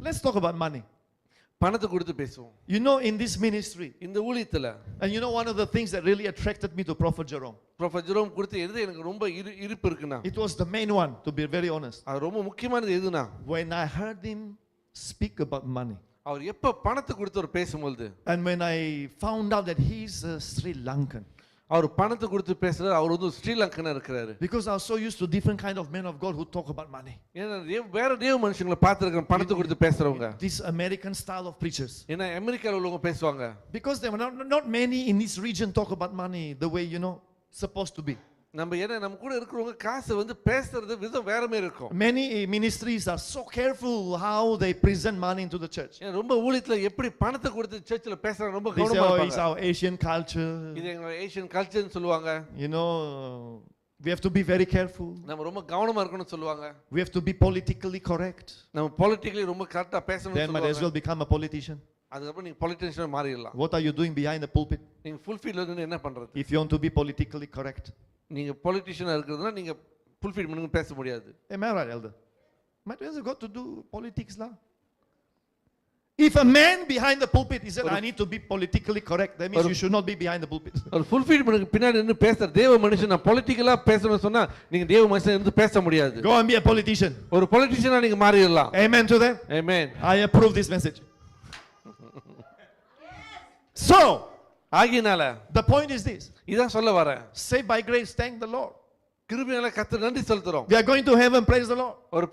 Let's talk about money. பணத்தை கொடுத்து பேசுவோம். You know, in this ministry, இந்த ஊழியத்துல and you know, one of the things that really attracted me to Prophet Jerome, prophet Jerome கொடுத்த எது எனக்கு ரொம்ப இருப்பு இருக்குன்னா, it was the main one, to be very honest. அது ரொம்ப முக்கியமானது எதுனா, When I heard him speak about money, அவர் எப்ப பணத்தை கொடுத்தவர் பேசும்போது, and when I found out that he's a Sri Lankan, அவர் பணத்தை கொடுத்து பேசுறாரு. அவர் வந்து ஸ்ரீலங்கனா இருக்கிறாரு. because I was so used to different kind of men of God who talk about money. ஏன்னா வேற தேவ மனுஷங்களை பார்த்திருக்கேன் பணத்தை கொடுத்து பேசுறவங்க. This American style of preachers. ஏன்னா அமெரிக்கால உள்ளவங்க பேசுவாங்க. Because there were not many in this region talk about money the way, you know, supposed to be. நம்ம ஏன்னா நம்ம கூட இருக்கிறவங்க காசை வந்து பேசுறது விதம் வேற மாதிரி இருக்கும். Many ministries are so careful how they present money into the church. ஏன்னா ரொம்ப ஊழியத்துல எப்படி பணத்தை கொடுத்து சர்ச்சில் பேசுறாங்க ரொம்ப They say, கவனமா oh, it's இருப்பாங்க. our Asian culture. இது எங்க ஏசியன் கல்ச்சர்னு சொல்லுவாங்க. You know, we have to be very careful. நம்ம ரொம்ப கவனமா இருக்கணும்னு சொல்லுவாங்க. We have to be politically correct. நம்ம பொலிட்டிக்கலி ரொம்ப கரெக்ட்டா பேசணும்னு Then might as சொல்லுவாங்க. well become a politician. அதுக்கப்புறம் நீங்க பொலிட்டிஷியன் மாறிடலாம். What are you doing behind the pulpit நீங்க ஃபுல் ஃபீல்ட்ல இருந்து என்ன பண்றது? if you want to be politically correct? நீங்க பொலிட்டிஷியனா இருக்கிறதுனா நீங்க ஃபுல் ஃபீல்ட் பண்ணி பேச முடியாது. Am I right, elder? Might as well got to do politics lah. If a man behind the pulpit he said, I need to be politically correct, that means you should not be behind the pulpit. ஒரு full field பண்ணி பின்னாடி நின்னு பேசுற தேவ மனுஷன் நான் பொலிட்டிக்கலா பேசணும்னு சொன்னா நீங்க தேவ மனுஷன் இருந்து பேச முடியாது. Go and be a politician. ஒரு பொலிட்டிஷியனா நீங்க மாறிடலாம். Amen to that. Amen. I approve this message. So, ஆகினால the point is this. இதான் சொல்ல வரேன். Saved by grace, thank the Lord. கிருபையால கர்த்தர் நன்றி செலுத்துறோம். We are going to heaven, praise the Lord. ஒரு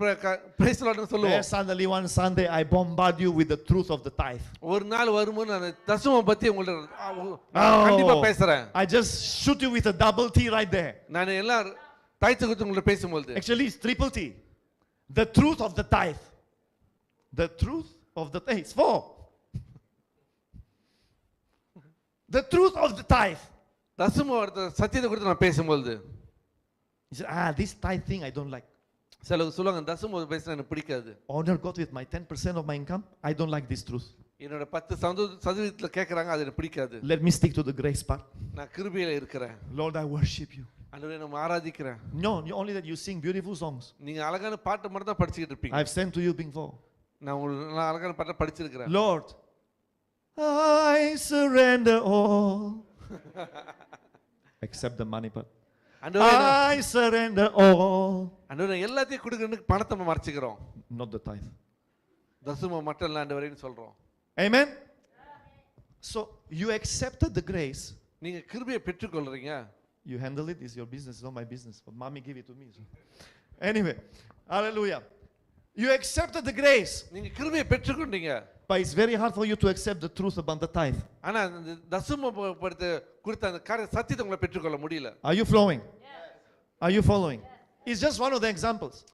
பிரைஸ் லார்ட்னு There சொல்லுவோம். suddenly one Sunday I bombard you with the truth of the tithe. ஒரு நாள் வரும்போது நான் தசமம் பத்தி உங்கள்ட்ட கண்டிப்பா பேசுறேன். I just shoot you with a double T right there. நான் எல்லாம் தாய்த்து குத்து உங்கள்ட்ட பேசும்போது Actually, it's triple T. The truth of the tithe. The truth of the tithe. It's four. The truth of the tithe. தசமம் சத்தியத்தை குறித்து நான் பேசும்போது He said, this tithe thing I don't like. சிலவங்க சொல்லுவாங்க தசமம் பேசினா எனக்கு பிடிக்காது. Honor God with my 10% of my income. I don't like this truth. என்னோட 10% கேட்கறாங்க அது எனக்கு பிடிக்காது. Let me stick to the grace part. நான் கிருபையில இருக்கிறேன். Lord, I worship you. ஆண்டவரே நான் ஆராதிக்கிறேன். No, only that you sing beautiful songs. நீங்க அழகான பாட்டு மட்டும் தான் படிச்சிட்டு இருப்பீங்க. I've sent to you before. நான் உங்களுக்கு அழகான பாட்டு படிச்சிருக்கிறேன். Lord, I surrender all. Except the money part. I surrender all. ஆண்டவரே எல்லாத்தையும் கொடுக்கறதுக்கு பணத்தை மறைச்சிக்கிறோம். Not the tithe. தசமம் மட்டும் இல்ல ஆண்டவரேன்னு சொல்றோம். Amen. So you accepted the grace. நீங்க கிருபையை பெற்றுக்கொள்றீங்க. You handle it. It's your business. It's not my business. But mommy gave it to me. So. Anyway, hallelujah. You accepted the grace. நீங்க கிருபையை பெற்றுக்கொண்டீங்க. But it's very hard for you to accept the truth about the tithe. ஆனா அந்த தசமம் குறித்த அந்த சத்தியத்தை உங்களை பெற்றுக்கொள்ள முடியல. Are you flowing? Yes. Are you following? Yes. It's just one of the examples.